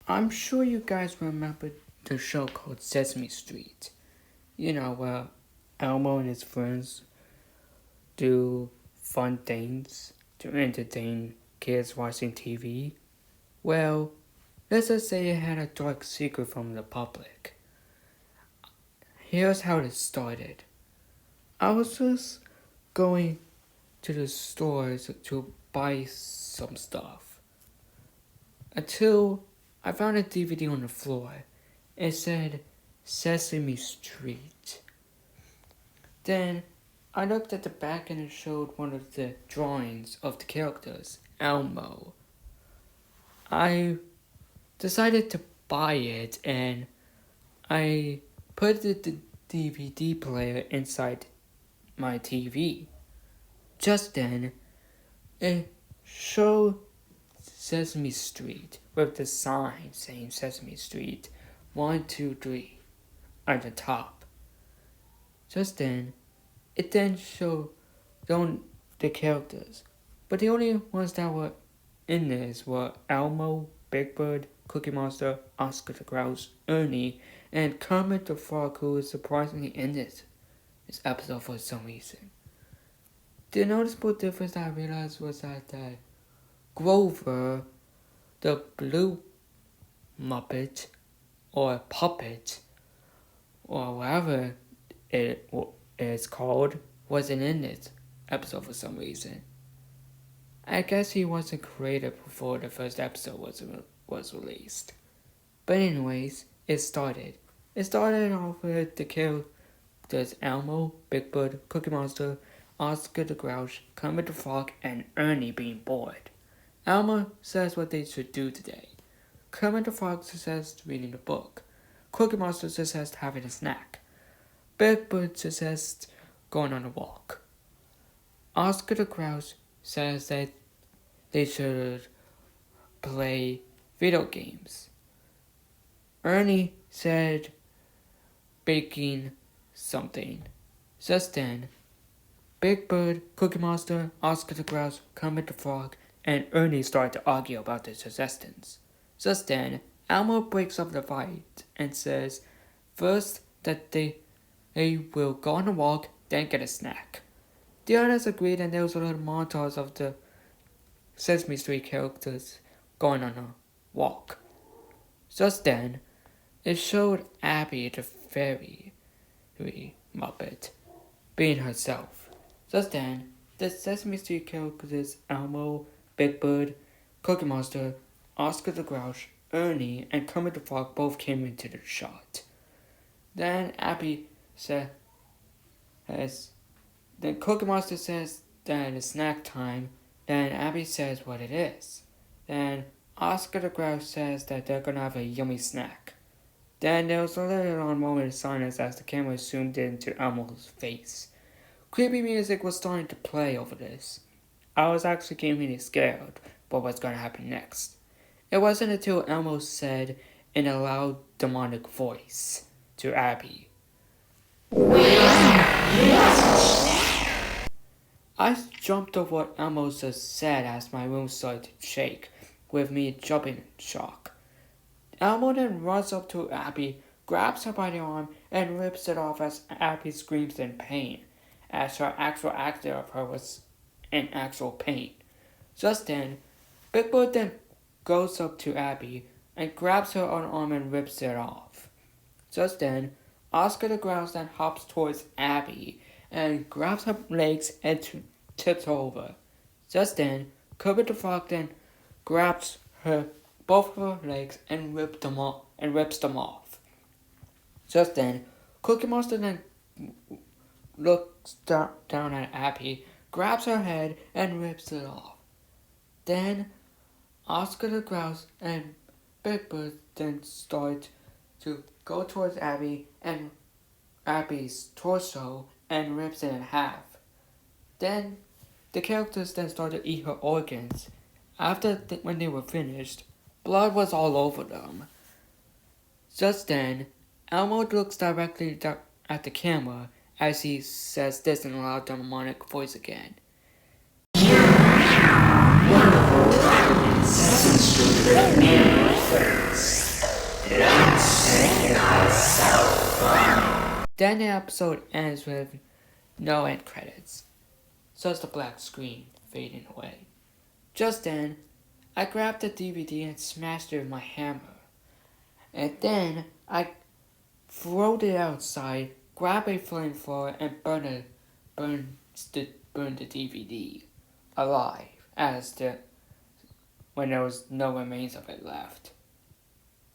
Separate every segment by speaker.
Speaker 1: I'm sure you guys remember the show called Sesame Street. You know, where Elmo and his friends do fun things to entertain kids watching TV. Well, let's just say it had a dark secret from the public. Here's how it started. I was just going to the stores to buy some stuff until I found a DVD on the floor. It said Sesame Street. Then I looked at the back and it showed one of the drawings of the characters, Elmo. I decided to buy it and I put the DVD player inside my TV. Just then, it showed Sesame Street with the sign saying Sesame Street 1, 2, 3 at the top. Just then, it then showed the characters, but the only ones that were in this were Elmo, Big Bird, Cookie Monster, Oscar the Grouch, Ernie, and Kermit the Frog, who was surprisingly in this episode for some reason. The noticeable difference that I realized was that Grover, the blue Muppet, or puppet, or whatever it is called, wasn't in this episode for some reason. I guess he wasn't created before the first episode was released. But anyways, it started. It started off with the characters Elmo, Big Bird, Cookie Monster, Oscar the Grouch, Kermit the Frog, and Ernie being bored. Elmo says what they should do today. Kermit the Frog suggests reading a book. Cookie Monster suggests having a snack. Big Bird suggests going on a walk. Oscar the Grouch says that they should play video games. Ernie said baking something. Just then, Big Bird, Cookie Monster, Oscar the Grouch, Kermit the Frog, and Ernie start to argue about their suggestions. Just then, Elmo breaks up the fight and says first that they will go on a walk, then get a snack. The others agreed, and there was a little montage of the Sesame Street characters going on a walk. Just then, it showed Abby the fairy Muppet being herself. Just then, the Sesame Street characters Elmo, Big Bird, Cookie Monster, Oscar the Grouch, Ernie, and Kermit the Frog both came into the shot. Then Abby says, then Cookie Monster says that it's snack time. Then Abby says what it is. Then Oscar the Grouch says that they're gonna have a yummy snack. Then there was a little long moment of silence as the camera zoomed into Elmo's face. Creepy music was starting to play over this. I was actually getting really scared what was gonna happen next. It wasn't until Elmo said in a loud demonic voice to Abby, I jumped over what Elmo just said as my room started to shake, with me jumping in shock. Elmo then runs up to Abby, grabs her by the arm, and rips it off as Abby screams in pain, as her actual actor of her was in actual pain. Just then, Big Bird then goes up to Abby and grabs her on the arm and rips it off. Just then, Oscar the Grouch then hops towards Abby and grabs her legs and tips her over. Just then, Kermit the Frog then grabs both of her legs and rips them off. Just then, Cookie Monster then looks down at Abby, grabs her head and rips it off. Then, Oscar the Grouch and Big Bird then start to go towards Abby and Abby's torso and rips it in half. Then, the characters then started to eat her organs. When they were finished, blood was all over them. Just then, Elmo looks directly at the camera as he says this in a loud demonic voice again. Sesame Street, Then the episode ends with no end credits, just a black screen fading away. Just then, I grabbed the DVD and smashed it with my hammer. And then I threw it outside, grabbed a flamethrower, and burned the DVD alive when there was no remains of it left.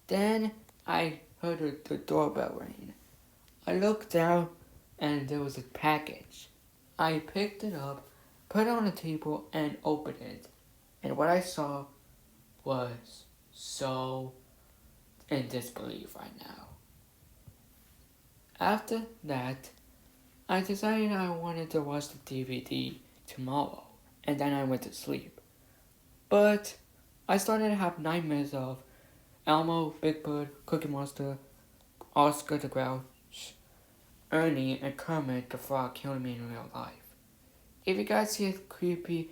Speaker 1: Then I heard the doorbell ring. I looked down and there was a package. I picked it up, put it on the table, and opened it. And what I saw was so in disbelief right now. After that, I decided I wanted to watch the DVD tomorrow, and then I went to sleep. But I started to have nightmares of Elmo, Big Bird, Cookie Monster, Oscar the Grouch, Ernie, and Kermit the Frog killing me in real life. If you guys see a creepy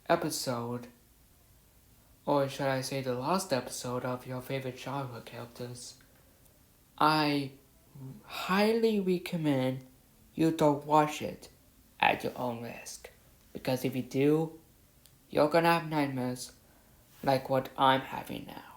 Speaker 1: episode, or should I say the last episode of your favorite childhood characters, I highly recommend you don't watch it at your own risk. Because if you do, you're gonna have nightmares like what I'm having now.